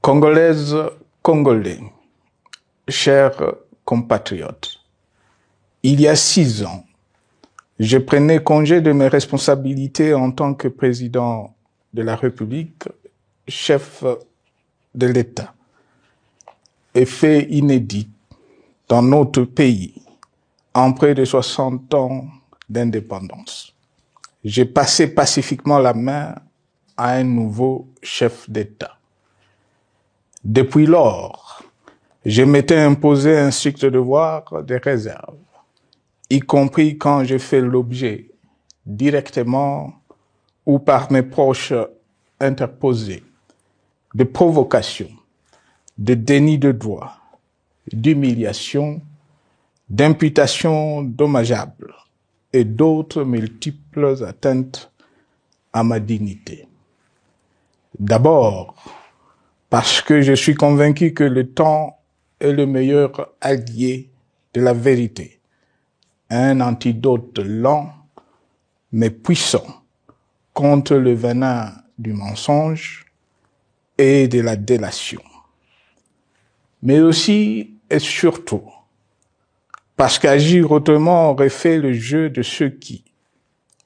Congolaises, Congolais, chers compatriotes, il y a 6 ans, je prenais congé de mes responsabilités en tant que président de la République, chef de l'État. Et fait inédit dans notre pays, en près de 60 ans d'indépendance. J'ai passé pacifiquement la main à un nouveau chef d'État. Depuis lors, je m'étais imposé un strict devoir de réserve, y compris quand j'ai fait l'objet, directement ou par mes proches interposés, de provocations, de déni de droit, d'humiliation, d'imputations dommageables et d'autres multiples atteintes à ma dignité. D'abord, parce que je suis convaincu que le temps est le meilleur allié de la vérité, un antidote lent mais puissant contre le venin du mensonge et de la délation. Mais aussi et surtout, parce qu'agir autrement aurait fait le jeu de ceux qui,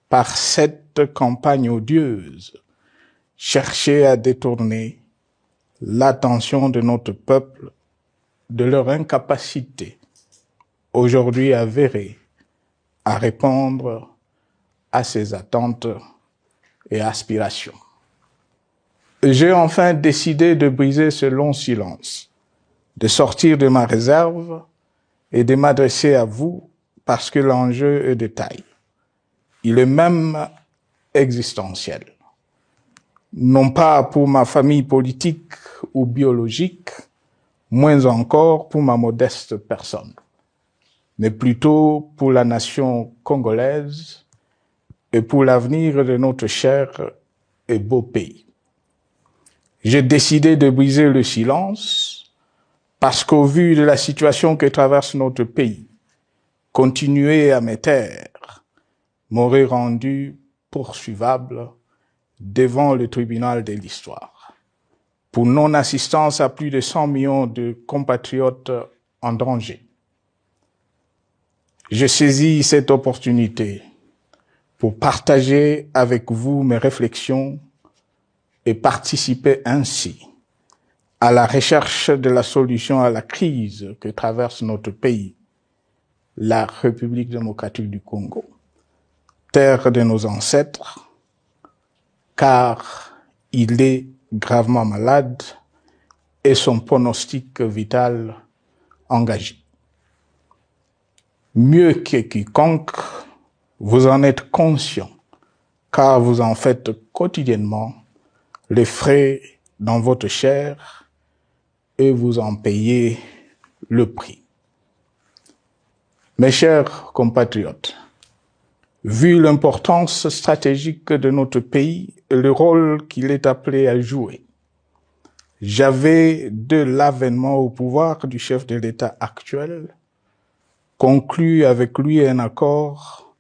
par cette campagne odieuse, cherchaient à détourner l'attention de notre peuple de leur incapacité, aujourd'hui avérée, à répondre à ses attentes et aspirations. J'ai enfin décidé de briser ce long silence, de sortir de ma réserve et de m'adresser à vous parce que l'enjeu est de taille. Il est même existentiel. Non pas pour ma famille politique ou biologique, moins encore pour ma modeste personne, mais plutôt pour la nation congolaise et pour l'avenir de notre cher et beau pays. J'ai décidé de briser le silence parce qu'au vu de la situation que traverse notre pays, continuer à me taire m'aurait rendu poursuivable devant le tribunal de l'histoire pour non-assistance à plus de 100 millions de compatriotes en danger. Je saisis cette opportunité pour partager avec vous mes réflexions et participer ainsi à la recherche de la solution à la crise que traverse notre pays, la République démocratique du Congo, terre de nos ancêtres, car il est gravement malade et son pronostic vital engagé. Mieux que quiconque, vous en êtes conscient, car vous en faites quotidiennement les frais dans votre chair et vous en payez le prix. Mes chers compatriotes, vu l'importance stratégique de notre pays et le rôle qu'il est appelé à jouer, j'avais, de l'avènement au pouvoir du chef de l'État actuel, conclu avec lui un accord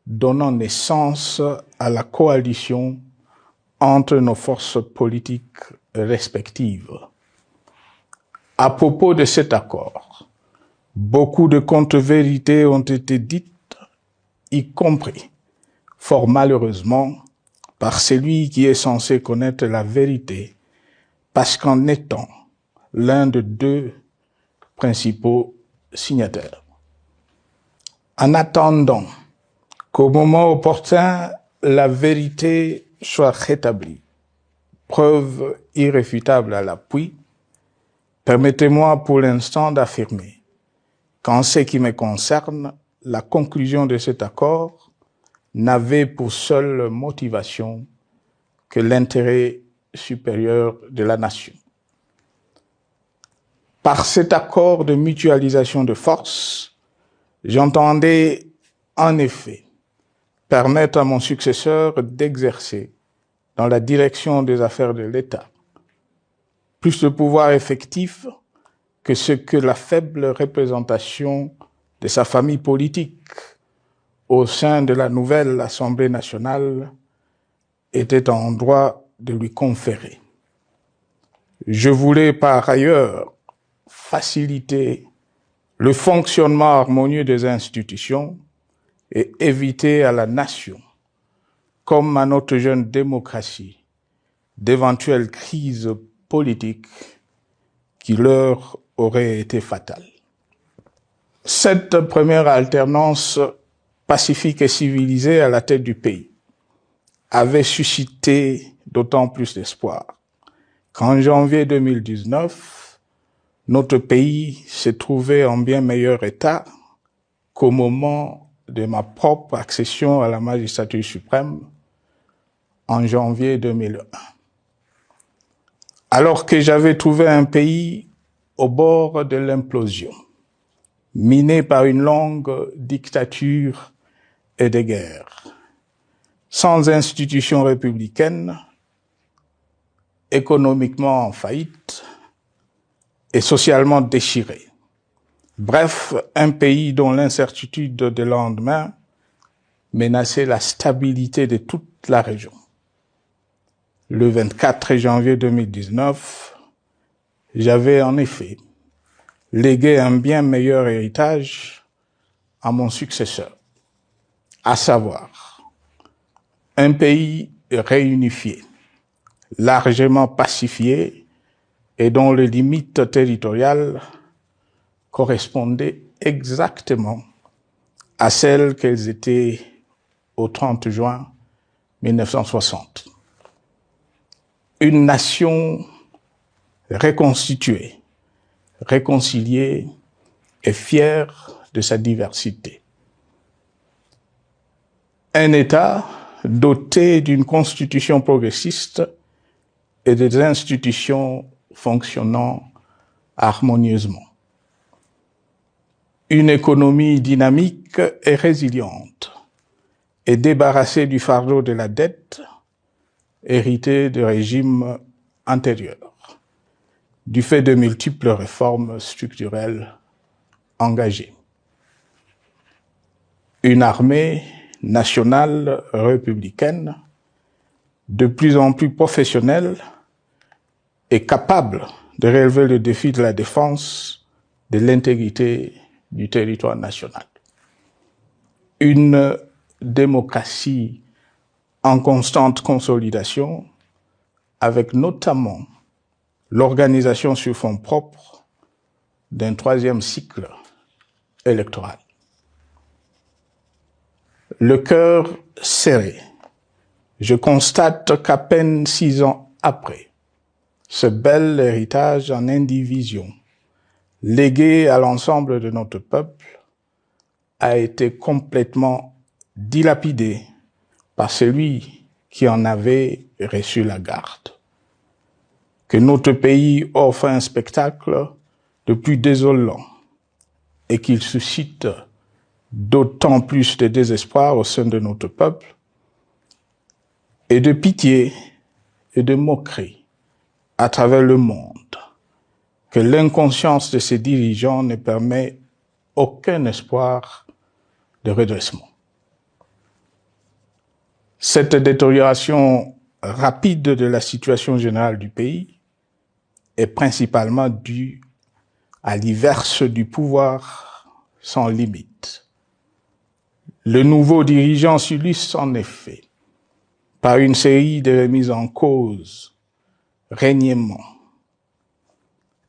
donnant naissance à la coalition entre nos forces politiques respectives. À propos de cet accord, beaucoup de contre-vérités ont été dites, y compris, fort malheureusement, par celui qui est censé connaître la vérité, parce qu'en étant l'un de deux principaux signataires. En attendant qu'au moment opportun, la vérité soit rétablie, preuve irréfutable à l'appui, permettez-moi pour l'instant d'affirmer qu'en ce qui me concerne, la conclusion de cet accord n'avait pour seule motivation que l'intérêt supérieur de la nation. Par cet accord de mutualisation de forces, j'entendais en effet permettre à mon successeur d'exercer dans la direction des affaires de l'État plus de pouvoir effectif que ce que la faible représentation de sa famille politique au sein de la nouvelle Assemblée nationale était en droit de lui conférer. Je voulais par ailleurs faciliter le fonctionnement harmonieux des institutions et éviter à la nation, comme à notre jeune démocratie, d'éventuelles crises politiques qui leur auraient été fatales. Cette première alternance pacifique et civilisée à la tête du pays avait suscité d'autant plus d'espoir qu'en janvier 2019, notre pays s'est trouvé en bien meilleur état qu'au moment de ma propre accession à la magistrature suprême en janvier 2001. Alors que j'avais trouvé un pays au bord de l'implosion, miné par une longue dictature et des guerres, sans institutions républicaines, économiquement en faillite et socialement déchiré. Bref, un pays dont l'incertitude de lendemain menaçait la stabilité de toute la région. Le 24 janvier 2019, j'avais en effet légué un bien meilleur héritage à mon successeur, à savoir un pays réunifié, largement pacifié et dont les limites territoriales correspondaient exactement à celles qu'elles étaient au 30 juin 1960. Une nation reconstituée, réconciliée et fière de sa diversité. Un État doté d'une constitution progressiste et des institutions fonctionnant harmonieusement. Une économie dynamique et résiliente et débarrassée du fardeau de la dette hérité de régimes antérieurs, du fait de multiples réformes structurelles engagées. Une armée nationale républicaine de plus en plus professionnelle et capable de relever le défi de la défense de l'intégrité du territoire national. Une démocratie en constante consolidation, avec notamment l'organisation sur fonds propres d'un troisième cycle électoral. Le cœur serré, je constate qu'à peine 6 ans après, ce bel héritage en indivision, légué à l'ensemble de notre peuple, a été complètement dilapidé par celui qui en avait reçu la garde. Que notre pays offre un spectacle de plus désolant et qu'il suscite d'autant plus de désespoir au sein de notre peuple et de pitié et de moquerie à travers le monde, que l'inconscience de ses dirigeants ne permet aucun espoir de redressement. Cette détérioration rapide de la situation générale du pays est principalement due à l'inverse du pouvoir sans limite. Le nouveau dirigeant s'illustre en effet par une série de remises en cause, reniements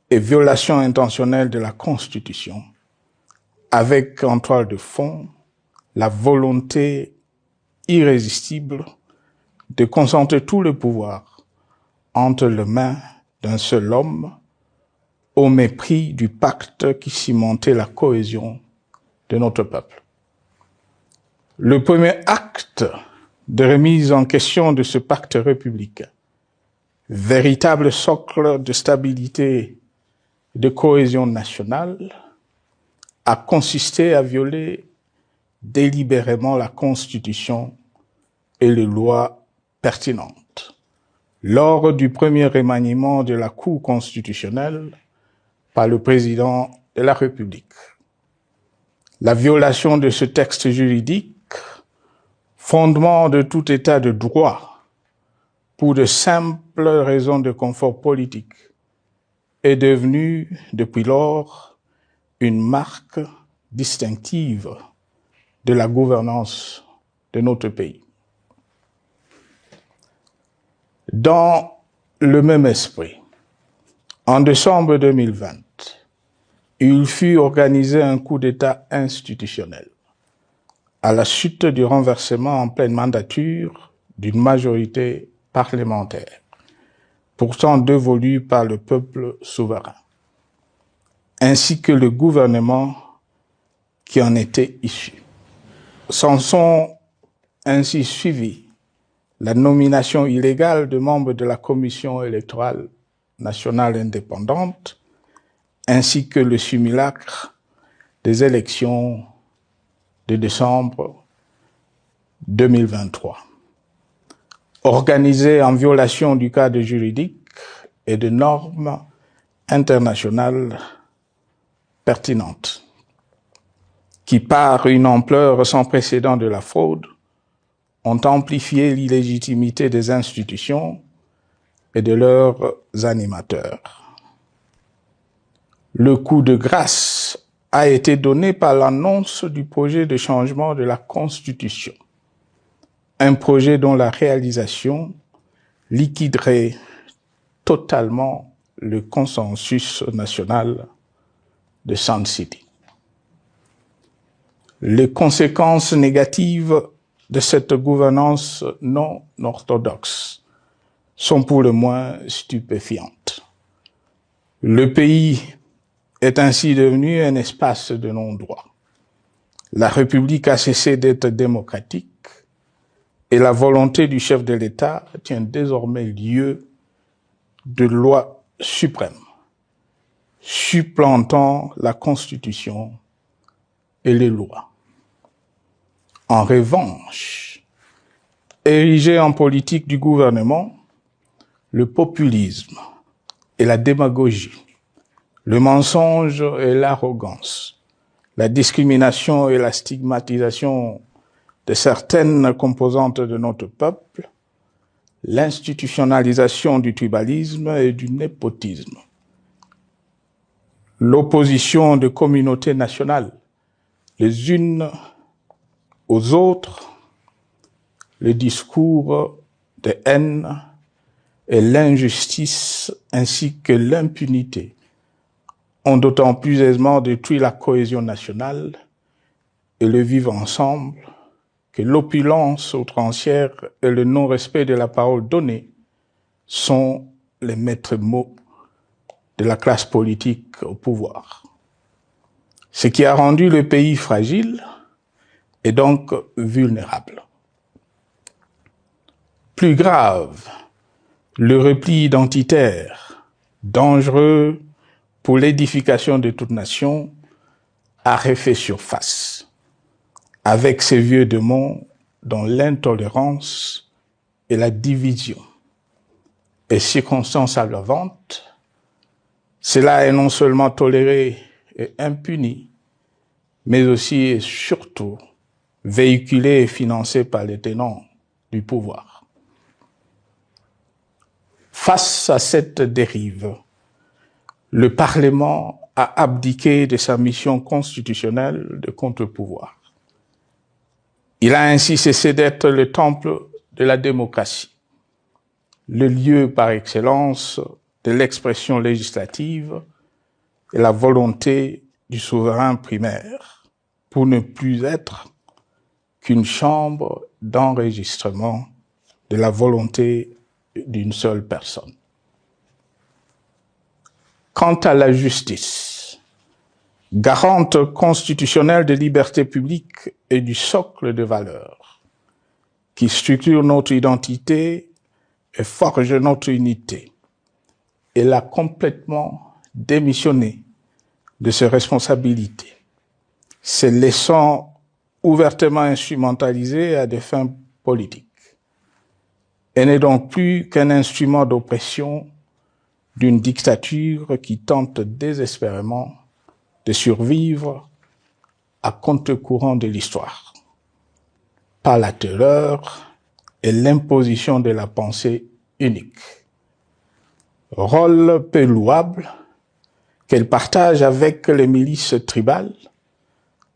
et violations intentionnelles de la Constitution, avec en toile de fond la volonté irrésistible de concentrer tout le pouvoir entre les mains d'un seul homme, au mépris du pacte qui cimentait la cohésion de notre peuple. Le premier acte de remise en question de ce pacte républicain, véritable socle de stabilité et de cohésion nationale, a consisté à violer délibérément la Constitution et les lois pertinentes lors du premier remaniement de la Cour constitutionnelle par le président de la République. La violation de ce texte juridique, fondement de tout état de droit, pour de simples raisons de confort politique est devenue, depuis lors, une marque distinctive de la gouvernance de notre pays. Dans le même esprit, en décembre 2020, il fut organisé un coup d'État institutionnel à la suite du renversement en pleine mandature d'une majorité parlementaire, pourtant dévolue par le peuple souverain, ainsi que le gouvernement qui en était issu. S'en sont ainsi suivis la nomination illégale de membres de la Commission électorale nationale indépendante, ainsi que le simulacre des élections de décembre 2023, organisées en violation du cadre juridique et de normes internationales pertinentes, qui, par une ampleur sans précédent de la fraude, ont amplifié l'illégitimité des institutions et de leurs animateurs. Le coup de grâce a été donné par l'annonce du projet de changement de la Constitution, un projet dont la réalisation liquiderait totalement le consensus national de Sun City. Les conséquences négatives de cette gouvernance non orthodoxe sont pour le moins stupéfiantes. Le pays est ainsi devenu un espace de non-droit. La République a cessé d'être démocratique et la volonté du chef de l'État tient désormais lieu de loi suprême, supplantant la Constitution et les lois. En revanche, érigé en politique du gouvernement, le populisme et la démagogie, le mensonge et l'arrogance, la discrimination et la stigmatisation de certaines composantes de notre peuple, l'institutionnalisation du tribalisme et du népotisme, l'opposition de communautés nationales les unes aux autres, le discours de haine et l'injustice ainsi que l'impunité ont d'autant plus aisément détruit la cohésion nationale et le vivre ensemble que l'opulence outrancière et le non-respect de la parole donnée sont les maîtres mots de la classe politique au pouvoir. Ce qui a rendu le pays fragile et donc vulnérable. Plus grave, le repli identitaire, dangereux pour l'édification de toute nation, a refait surface, avec ses vieux démons dont l'intolérance et la division est circonstance aggravante. Cela est non seulement toléré et impuni, mais aussi et surtout véhiculé et financé par les tenants du pouvoir. Face à cette dérive, le Parlement a abdiqué de sa mission constitutionnelle de contre-pouvoir. Il a ainsi cessé d'être le temple de la démocratie, le lieu par excellence de l'expression législative et la volonté du souverain primaire, pour ne plus être qu'une chambre d'enregistrement de la volonté d'une seule personne. Quant à la justice, garante constitutionnelle des libertés publiques et du socle de valeurs, qui structure notre identité et forge notre unité, elle a complètement démissionné de ses responsabilités, se laissant ouvertement instrumentalisée à des fins politiques. Elle n'est donc plus qu'un instrument d'oppression d'une dictature qui tente désespérément de survivre à contre-courant de l'histoire, par la terreur et l'imposition de la pensée unique. Rôle peu louable, qu'elle partage avec les milices tribales,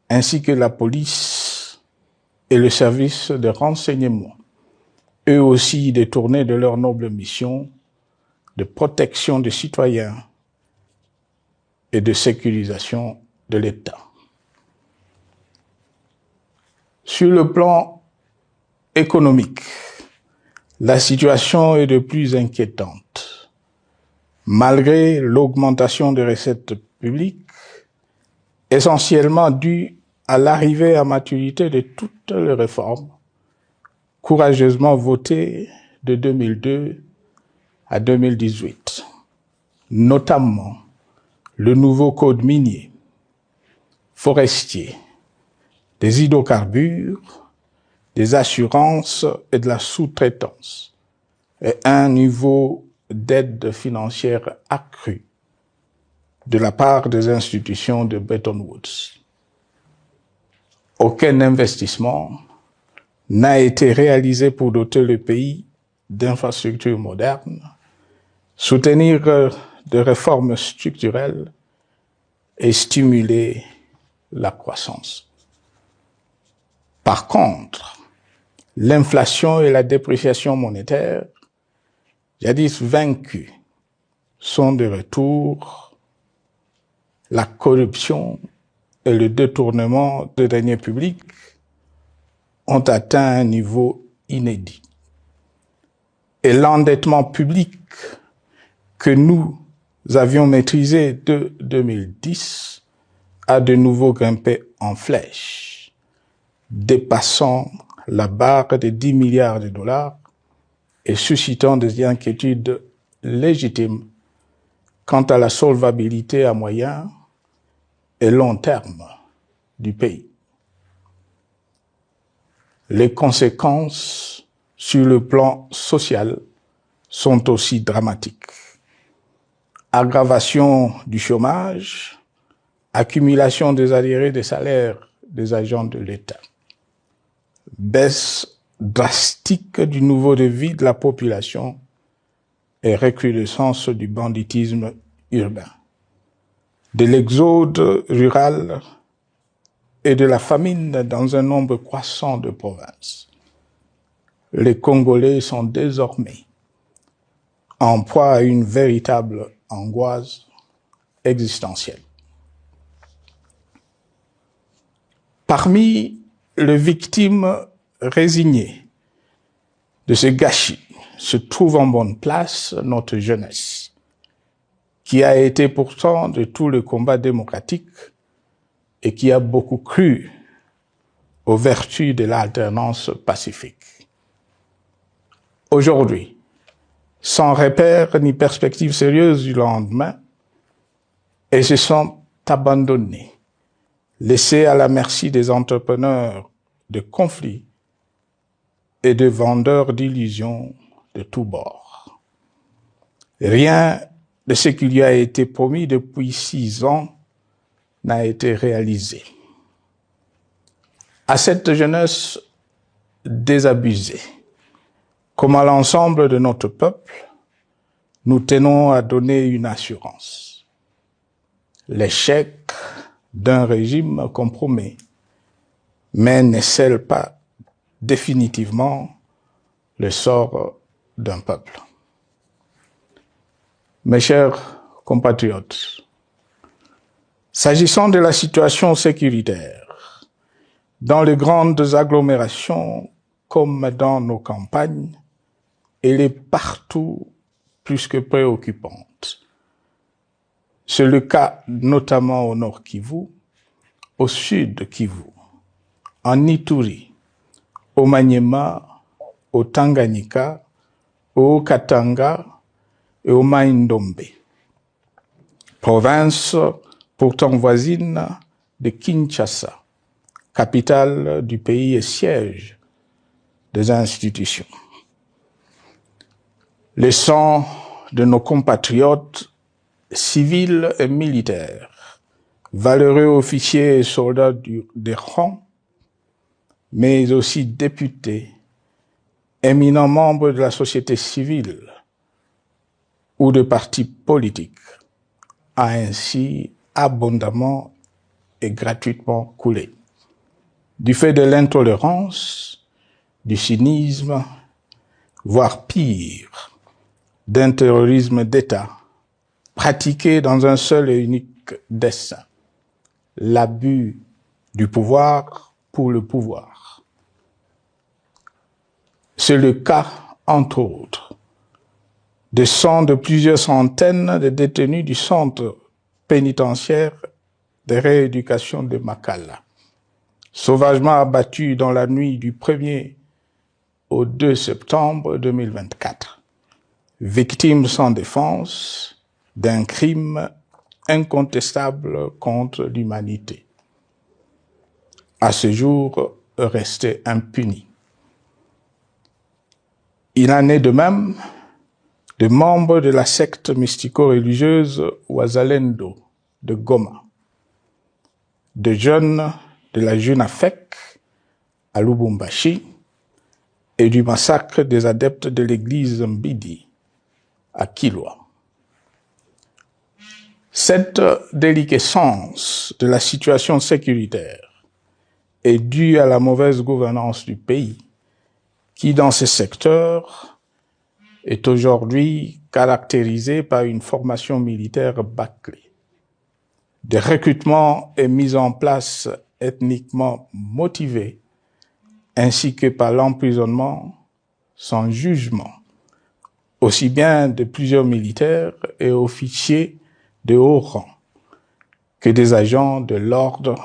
ainsi que la police et le service de renseignement, eux aussi détournés de leur noble mission de protection des citoyens et de sécurisation de l'État. Sur le plan économique, la situation est de plus inquiétante. Malgré l'augmentation des recettes publiques, essentiellement due à l'arrivée à maturité de toutes les réformes courageusement votées de 2002 à 2018, notamment le nouveau code minier, forestier, des hydrocarbures, des assurances et de la sous-traitance, et un niveau d'aide financière accru de la part des institutions de Bretton Woods. Aucun investissement n'a été réalisé pour doter le pays d'infrastructures modernes, soutenir des réformes structurelles et stimuler la croissance. Par contre, l'inflation et la dépréciation monétaire, jadis vaincues, sont de retour. La corruption et le détournement de deniers publics ont atteint un niveau inédit. Et l'endettement public que nous avions maîtrisé de 2010 a de nouveau grimpé en flèche, dépassant la barre de 10 milliards de dollars et suscitant des inquiétudes légitimes quant à la solvabilité à moyen et long terme du pays. Les conséquences sur le plan social sont aussi dramatiques. Aggravation du chômage, accumulation des arriérés des salaires des agents de l'État, baisse drastique du niveau de vie de la population et recrudescence du banditisme urbain, de l'exode rural et de la famine dans un nombre croissant de provinces. Les Congolais sont désormais en proie à une véritable angoisse existentielle. Parmi les victimes résignées de ce gâchis se trouve en bonne place notre jeunesse, qui a été pourtant de tout le combat démocratique et qui a beaucoup cru aux vertus de l'alternance pacifique. Aujourd'hui, sans repère ni perspective sérieuse du lendemain, ils se sont abandonnés, laissés à la merci des entrepreneurs de conflits et de vendeurs d'illusions de tous bords. Rien de ce qui lui a été promis depuis 6 ans n'a été réalisé. À cette jeunesse désabusée, comme à l'ensemble de notre peuple, nous tenons à donner une assurance. L'échec d'un régime compromet, mais ne scelle pas définitivement le sort d'un peuple. Mes chers compatriotes, s'agissant de la situation sécuritaire, dans les grandes agglomérations comme dans nos campagnes, elle est partout plus que préoccupante. C'est le cas notamment au nord Kivu, au sud Kivu, en Ituri, au Maniema, au Tanganyika, au Katanga et au Mai-Ndombe, province pourtant voisine de Kinshasa, capitale du pays et siège des institutions. Le sang de nos compatriotes civils et militaires, valeureux officiers et soldats des rangs, mais aussi députés, éminents membres de la société civile ou de partis politiques, a ainsi abondamment et gratuitement coulé. Du fait de l'intolérance, du cynisme, voire pire, d'un terrorisme d'État pratiqué dans un seul et unique dessein, l'abus du pouvoir pour le pouvoir. C'est le cas, entre autres, de plusieurs centaines de détenus du centre pénitentiaire de rééducation de Makala, sauvagement abattus dans la nuit du 1er au 2 septembre 2024, victimes sans défense d'un crime incontestable contre l'humanité, à ce jour resté impuni. Il en est de même de membres de la secte mystico-religieuse Wazalendo de Goma, de jeunes de la Junafek à Lubumbashi et du massacre des adeptes de l'église Mbidi à Kilwa. Cette déliquescence de la situation sécuritaire est due à la mauvaise gouvernance du pays, qui dans ces secteurs est aujourd'hui caractérisée par une formation militaire bâclée, des recrutements et mises en place ethniquement motivés, ainsi que par l'emprisonnement sans jugement, aussi bien de plusieurs militaires et officiers de haut rang que des agents de l'ordre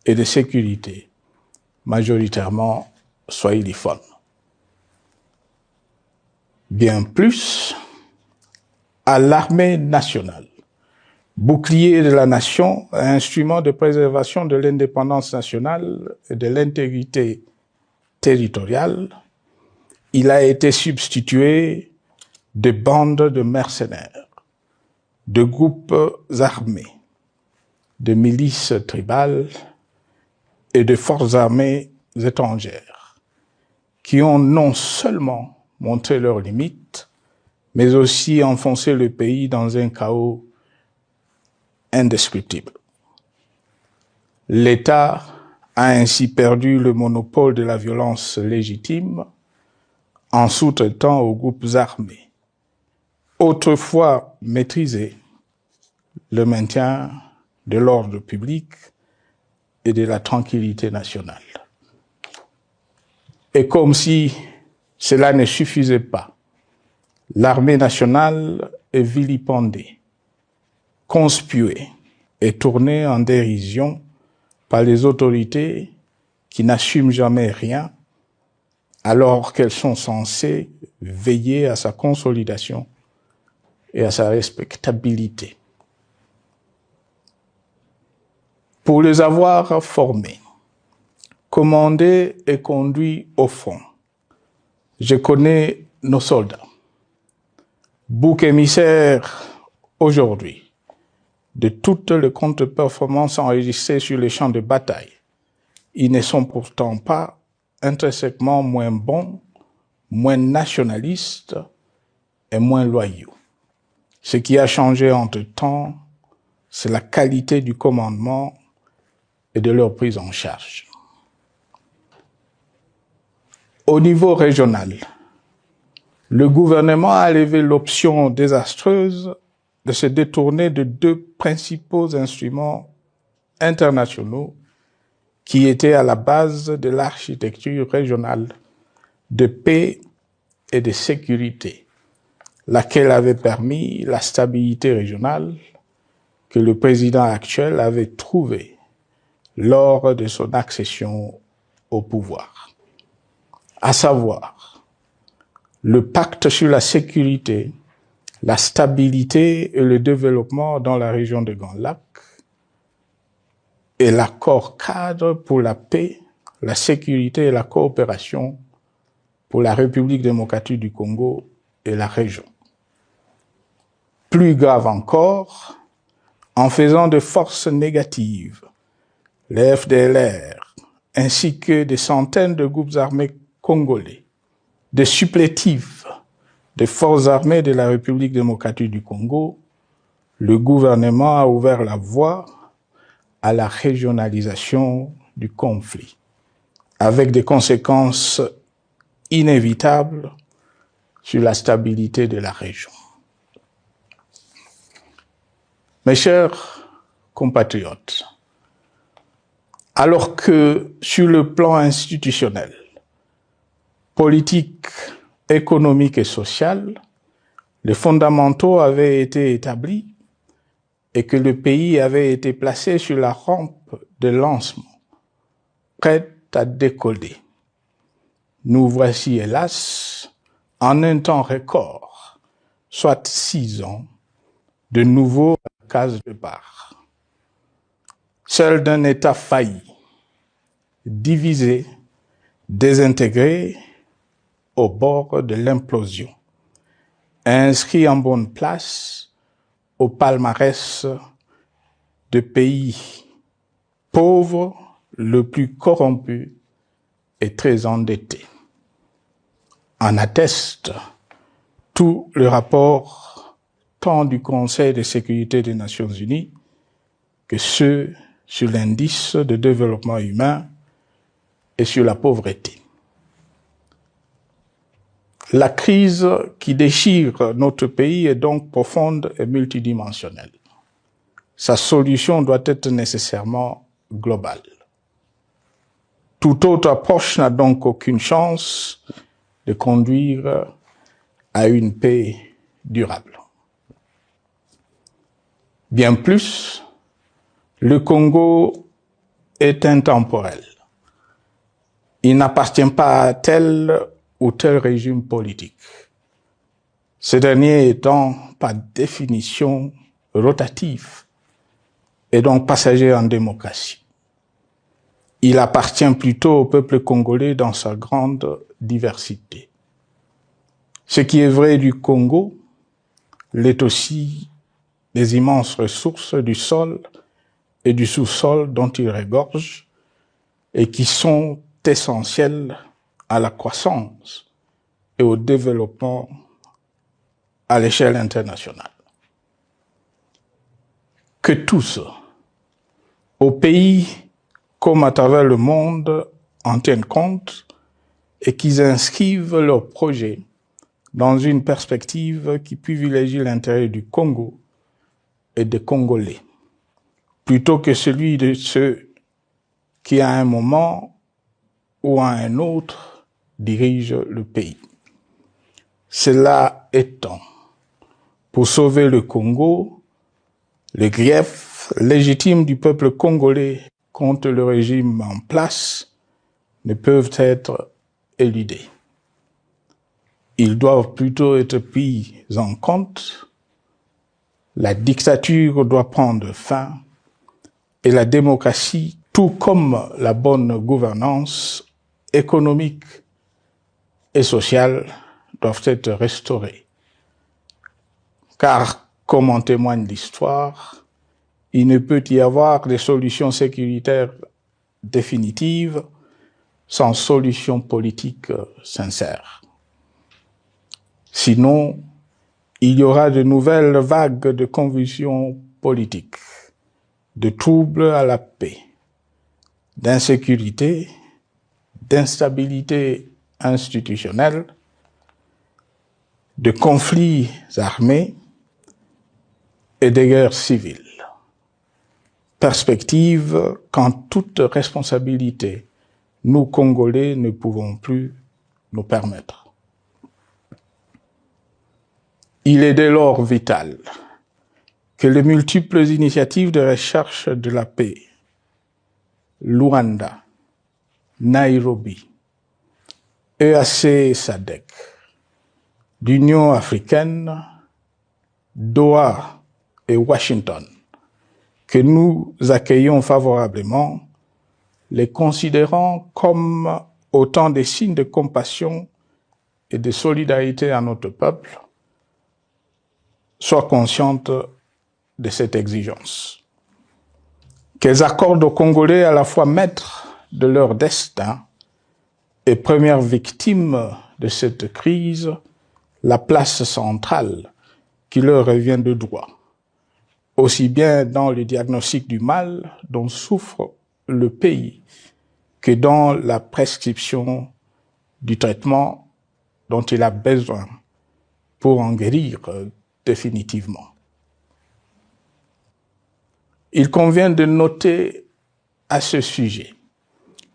et de sécurité, majoritairement swahiliphones. Bien plus, à l'armée nationale, bouclier de la nation, instrument de préservation de l'indépendance nationale et de l'intégrité territoriale, il a été substitué de bandes de mercenaires, de groupes armés, de milices tribales et de forces armées étrangères, qui ont non seulement montré leurs limites, mais aussi enfoncé le pays dans un chaos indescriptible. L'État a ainsi perdu le monopole de la violence légitime en sous-traitant aux groupes armés, autrefois maîtrisés, le maintien de l'ordre public et de la tranquillité nationale. Et comme si cela ne suffisait pas, l'armée nationale est vilipendée, conspuée et tournée en dérision par les autorités qui n'assument jamais rien, alors qu'elles sont censées veiller à sa consolidation et à sa respectabilité. Pour les avoir formés, commandés et conduits au front, je connais nos soldats, boucs émissaires aujourd'hui de toutes les contre-performances enregistrées sur les champs de bataille. Ils ne sont pourtant pas intrinsèquement moins bons, moins nationalistes et moins loyaux. Ce qui a changé entre-temps, c'est la qualité du commandement et de leur prise en charge. Au niveau régional, le gouvernement a levé l'option désastreuse de se détourner de deux principaux instruments internationaux qui étaient à la base de l'architecture régionale de paix et de sécurité, laquelle avait permis la stabilité régionale que le président actuel avait trouvée lors de son accession au pouvoir, à savoir le pacte sur la sécurité, la stabilité et le développement dans la région de Grand Lac et l'accord cadre pour la paix, la sécurité et la coopération pour la République démocratique du Congo et la région. Plus grave encore, en faisant de forces négatives, les FDLR, ainsi que des centaines de groupes armés congolais, des supplétifs des forces armées de la République démocratique du Congo, le gouvernement a ouvert la voie à la régionalisation du conflit, avec des conséquences inévitables sur la stabilité de la région. Mes chers compatriotes, alors que sur le plan institutionnel, politique, économique et social, les fondamentaux avaient été établis et que le pays avait été placé sur la rampe de lancement, prêt à décoller. Nous voici, hélas, en un temps record, soit 6 ans, de nouveau à la case départ. Seul d'un État failli, divisé, désintégré, au bord de l'implosion, inscrit en bonne place au palmarès de pays pauvres, le plus corrompu et très endetté. En atteste tout le rapport tant du Conseil de sécurité des Nations Unies que ceux sur l'indice de développement humain et sur la pauvreté. La crise qui déchire notre pays est donc profonde et multidimensionnelle. Sa solution doit être nécessairement globale. Toute autre approche n'a donc aucune chance de conduire à une paix durable. Bien plus, le Congo est intemporel. Il n'appartient pas à tel ou tel régime politique, ce dernier étant par définition rotatif et donc passager en démocratie. Il appartient plutôt au peuple congolais dans sa grande diversité. Ce qui est vrai du Congo l'est aussi des immenses ressources du sol et du sous-sol dont il regorge et qui sont essentielles à la croissance et au développement à l'échelle internationale. Que tous, au pays comme à travers le monde, en tiennent compte et qu'ils inscrivent leurs projets dans une perspective qui privilégie l'intérêt du Congo et des Congolais, plutôt que celui de ceux qui, à un moment ou à un autre, dirigent le pays. Cela étant, pour sauver le Congo, les griefs légitimes du peuple congolais contre le régime en place ne peuvent être éludés. Ils doivent plutôt être pris en compte. La dictature doit prendre fin et la démocratie, tout comme la bonne gouvernance économique et sociale, doivent être restaurées. Car, comme en témoigne l'histoire, il ne peut y avoir de solutions sécuritaires définitives sans solution politique sincère. Sinon, il y aura de nouvelles vagues de convulsions politiques, de troubles à la paix, d'insécurité, d'instabilité institutionnelle, de conflits armés et de guerres civiles. Perspective qu'en toute responsabilité, nous, Congolais, ne pouvons plus nous permettre. Il est dès lors vital que les multiples initiatives de recherche de la paix, Luanda, Nairobi, EAC SADC, l'Union africaine, Doha et Washington, que nous accueillons favorablement, les considérant comme autant de signes de compassion et de solidarité à notre peuple, soient conscientes de cette exigence. Qu'elles accordent aux Congolais à la fois maîtres de leur destin et premières victimes de cette crise la place centrale qui leur revient de droit, aussi bien dans le diagnostic du mal dont souffre le pays que dans la prescription du traitement dont il a besoin pour en guérir définitivement. Il convient de noter à ce sujet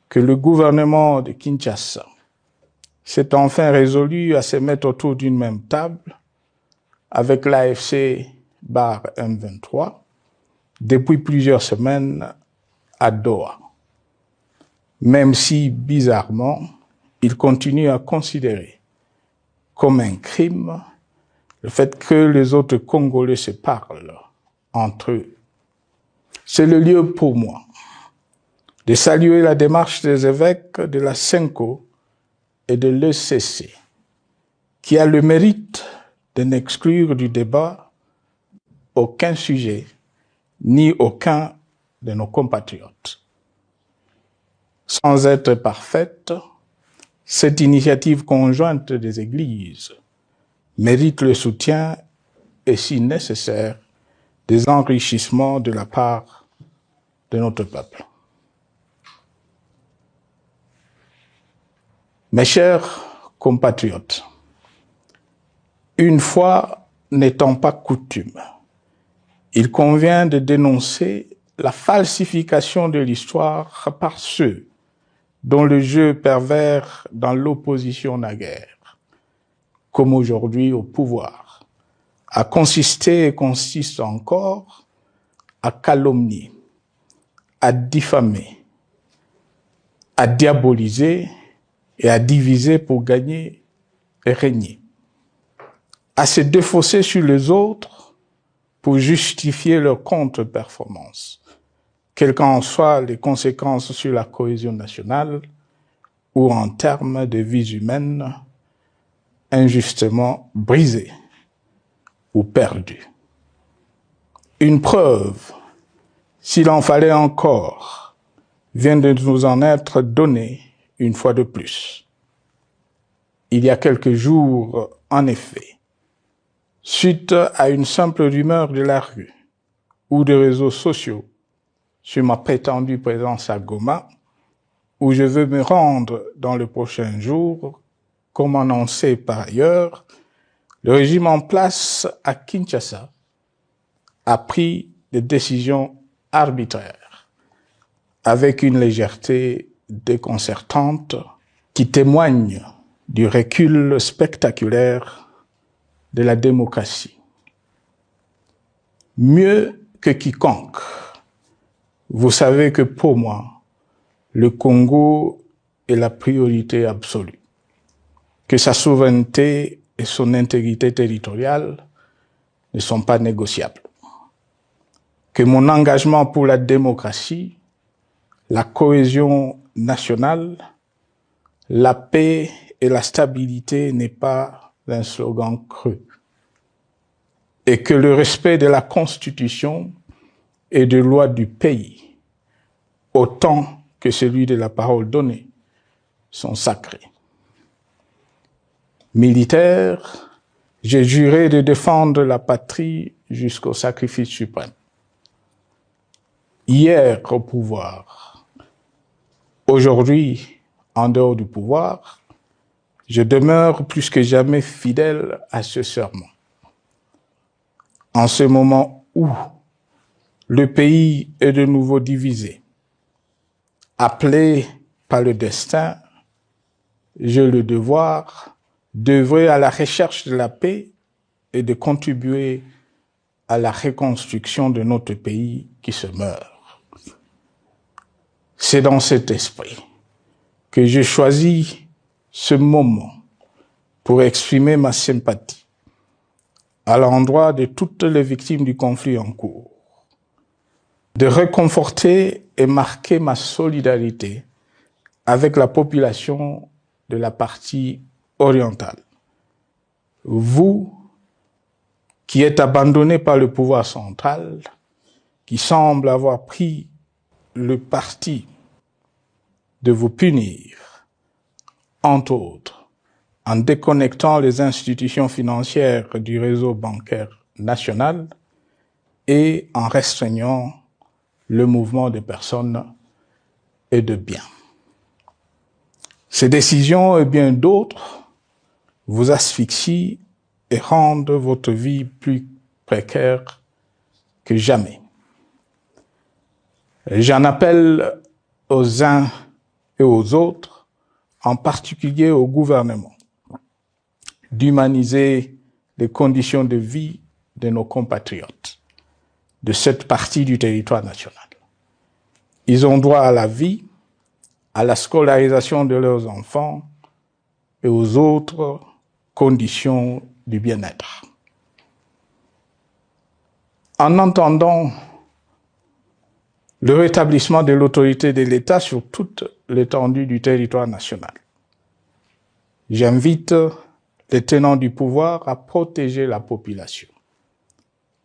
que le gouvernement de Kinshasa s'est enfin résolu à se mettre autour d'une même table avec l'AFC/M23 depuis plusieurs semaines à Doha, même si, bizarrement, il continue à considérer comme un crime le fait que les autres Congolais se parlent entre eux. C'est le lieu pour moi de saluer la démarche des évêques de la CENCO et de l'ECC, qui a le mérite de n'exclure du débat aucun sujet, ni aucun de nos compatriotes. Sans être parfaite, cette initiative conjointe des Églises mérite le soutien et, si nécessaire, des enrichissements de la part de notre peuple. Mes chers compatriotes, une fois n'étant pas coutume, il convient de dénoncer la falsification de l'histoire par ceux dont le jeu pervers dans l'opposition naguère, comme aujourd'hui au pouvoir, a consisté et consiste encore à calomnier, à diffamer, à diaboliser et à diviser pour gagner et régner, à se défausser sur les autres pour justifier leur contre-performance, quelles qu'en soient les conséquences sur la cohésion nationale ou en termes de vies humaines injustement brisées ou perdues. Une preuve, s'il en fallait encore, vient de nous en être donnée une fois de plus. Il y a quelques jours, en effet, suite à une simple rumeur de la rue ou des réseaux sociaux sur ma prétendue présence à Goma, où je veux me rendre dans le prochain jour, comme annoncé par ailleurs, le régime en place à Kinshasa a pris des décisions arbitraires, avec une légèreté déconcertante qui témoigne du recul spectaculaire de la démocratie. Mieux que quiconque, vous savez que pour moi, le Congo est la priorité absolue, que sa souveraineté et son intégrité territoriale ne sont pas négociables, que mon engagement pour la démocratie, la cohésion nationale, la paix et la stabilité n'est pas un slogan creux, et que le respect de la Constitution et des lois du pays, autant que celui de la parole donnée, sont sacrés. Militaire, j'ai juré de défendre la patrie jusqu'au sacrifice suprême. Hier au pouvoir, aujourd'hui en dehors du pouvoir, je demeure plus que jamais fidèle à ce serment. En ce moment où le pays est de nouveau divisé, appelé par le destin, j'ai le devoir d'œuvrer à la recherche de la paix et de contribuer à la reconstruction de notre pays qui se meurt. C'est dans cet esprit que j'ai choisi ce moment pour exprimer ma sympathie à l'endroit de toutes les victimes du conflit en cours, de réconforter et marquer ma solidarité avec la population de la partie orientale. Vous, qui êtes abandonnés par le pouvoir central, qui semble avoir pris le parti de vous punir, entre autres, en déconnectant les institutions financières du réseau bancaire national, et en restreignant le mouvement de personnes et de biens. Ces décisions et bien d'autres vous asphyxient et rendent votre vie plus précaire que jamais. J'en appelle aux uns et aux autres, en particulier au gouvernement, d'humaniser les conditions de vie de nos compatriotes de cette partie du territoire national. Ils ont droit à la vie, à la scolarisation de leurs enfants et aux autres conditions du bien-être. En entendant le rétablissement de l'autorité de l'État sur toute l'étendue du territoire national, j'invite les tenants du pouvoir à protéger la population.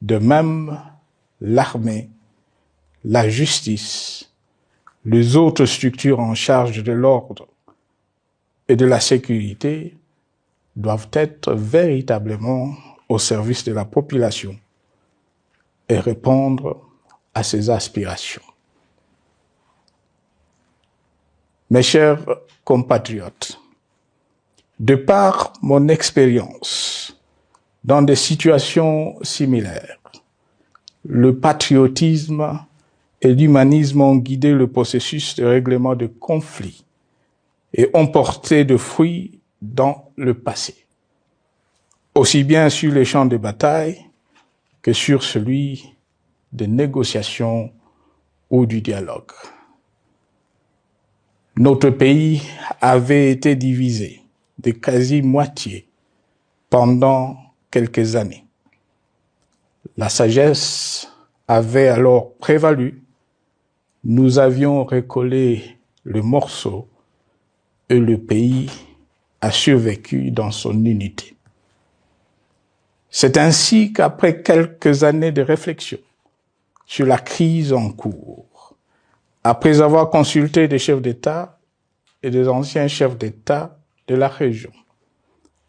De même, l'armée, la justice, les autres structures en charge de l'ordre et de la sécurité doivent être véritablement au service de la population et répondre à ses aspirations. Mes chers compatriotes, de par mon expérience dans des situations similaires, le patriotisme et l'humanisme ont guidé le processus de règlement de conflits et ont porté de fruits dans le passé, aussi bien sur les champs de bataille que sur celui des négociations ou du dialogue. Notre pays avait été divisé de quasi-moitié pendant quelques années. La sagesse avait alors prévalu. Nous avions recollé le morceau et le pays a survécu dans son unité. C'est ainsi qu'après quelques années de réflexion sur la crise en cours, après avoir consulté des chefs d'État et des anciens chefs d'État de la région,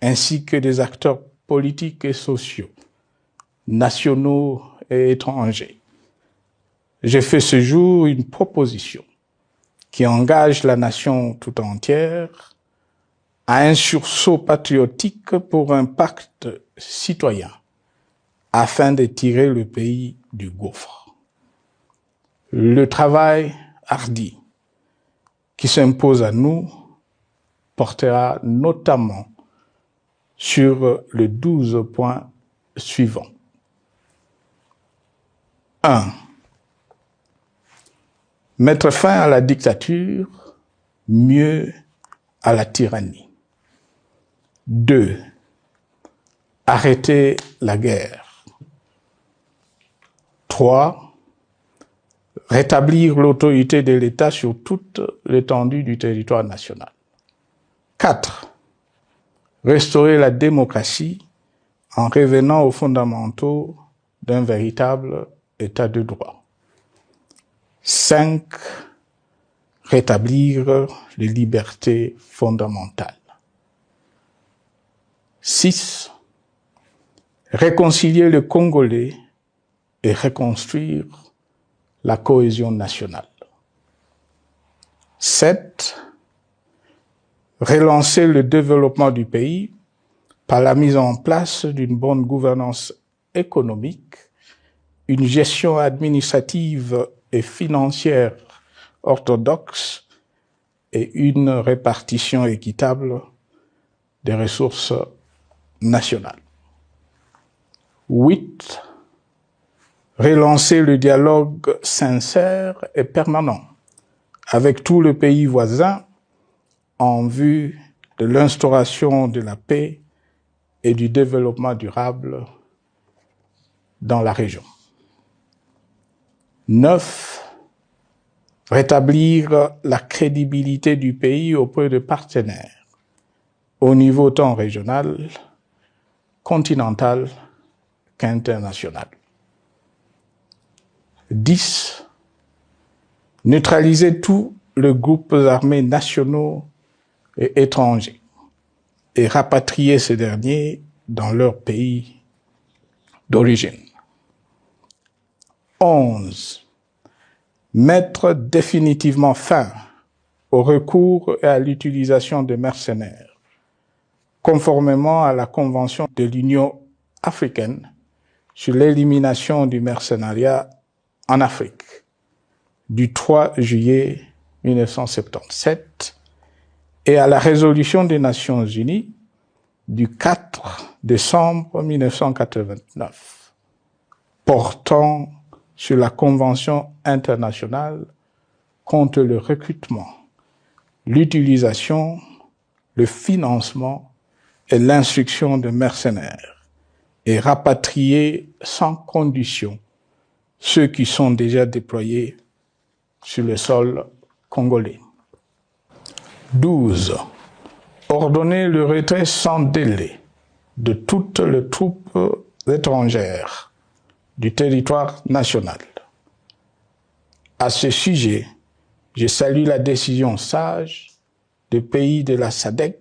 ainsi que des acteurs politiques et sociaux, nationaux et étrangers, j'ai fait ce jour une proposition qui engage la nation tout entière à un sursaut patriotique pour un pacte citoyen afin de tirer le pays du gouffre. Le travail hardi qui s'impose à nous portera notamment sur les 12 points suivants. 1. Mettre fin à la dictature, mieux à la tyrannie. 2. Arrêter la guerre. 3. Rétablir l'autorité de l'État sur toute l'étendue du territoire national. 4. Restaurer la démocratie en revenant aux fondamentaux d'un véritable État de droit. 5. Rétablir les libertés fondamentales. 6. Réconcilier le Congolais et reconstruire la cohésion nationale. 7. Relancer le développement du pays par la mise en place d'une bonne gouvernance économique, une gestion administrative et financière orthodoxe et une répartition équitable des ressources nationales. 8. Relancer le dialogue sincère et permanent avec tout le pays voisin en vue de l'instauration de la paix et du développement durable dans la région. 9. Rétablir la crédibilité du pays auprès de partenaires au niveau tant régional, continental qu'international. 10. Neutraliser tous les groupes armés nationaux et étrangers et rapatrier ces derniers dans leur pays d'origine. 11. Mettre définitivement fin au recours et à l'utilisation de mercenaires, conformément à la Convention de l'Union africaine sur l'élimination du mercenariat en Afrique du 3 juillet 1977 et à la résolution des Nations Unies du 4 décembre 1989 portant sur la Convention internationale contre le recrutement, l'utilisation, le financement et l'instruction de mercenaires et rapatrier sans condition ceux qui sont déjà déployés sur le sol congolais. 12. Ordonner le retrait sans délai de toutes les troupes étrangères du territoire national. À ce sujet, je salue la décision sage des pays de la SADC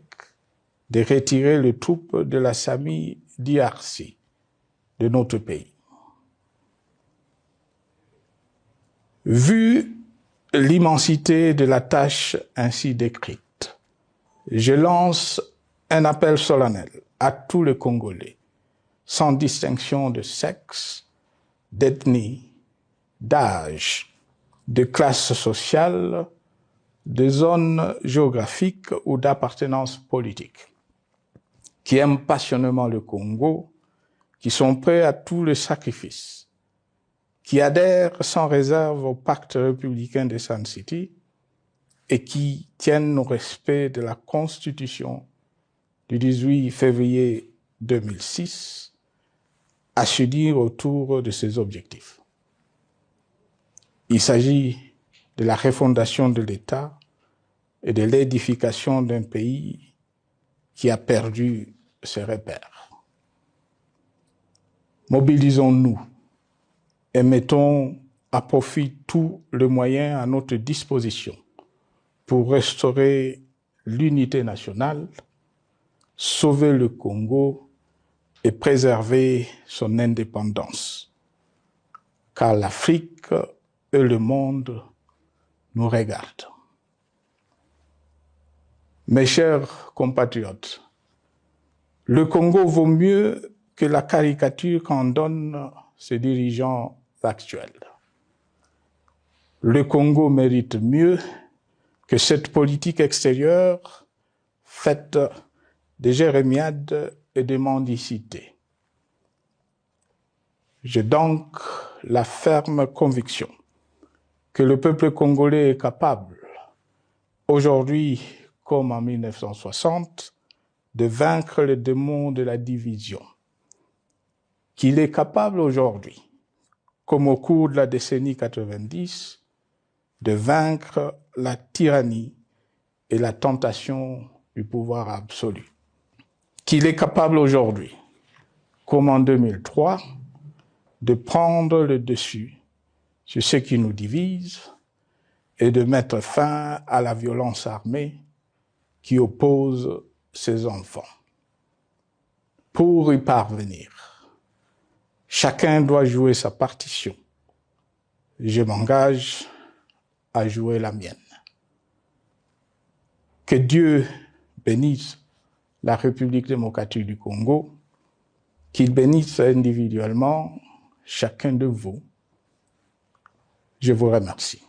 de retirer les troupes de la SAMI DRC de notre pays. Vu l'immensité de la tâche ainsi décrite, je lance un appel solennel à tous les Congolais, sans distinction de sexe, d'ethnie, d'âge, de classe sociale, de zone géographique ou d'appartenance politique, qui aiment passionnément le Congo, qui sont prêts à tous les sacrifices, qui adhèrent sans réserve au pacte républicain de Sun City et qui tiennent au respect de la Constitution du 18 février 2006, à se dire autour de ces objectifs. Il s'agit de la refondation de l'État et de l'édification d'un pays qui a perdu ses repères. Mobilisons-nous et mettons à profit tous les moyens à notre disposition pour restaurer l'unité nationale, sauver le Congo et préserver son indépendance, car l'Afrique et le monde nous regardent. Mes chers compatriotes, le Congo vaut mieux que la caricature qu'en donnent ses dirigeants actuels. Le Congo mérite mieux que cette politique extérieure faite de jérémiades et de mendicité. J'ai donc la ferme conviction que le peuple congolais est capable, aujourd'hui comme en 1960, de vaincre le démon de la division, qu'il est capable aujourd'hui, comme au cours de la décennie 90, de vaincre la tyrannie et la tentation du pouvoir absolu. Qu'il est capable aujourd'hui, comme en 2003, de prendre le dessus sur ce qui nous divise et de mettre fin à la violence armée qui oppose ses enfants. Pour y parvenir, chacun doit jouer sa partition. Je m'engage à jouer la mienne. Que Dieu bénisse la République démocratique du Congo, qu'il bénisse individuellement chacun de vous. Je vous remercie.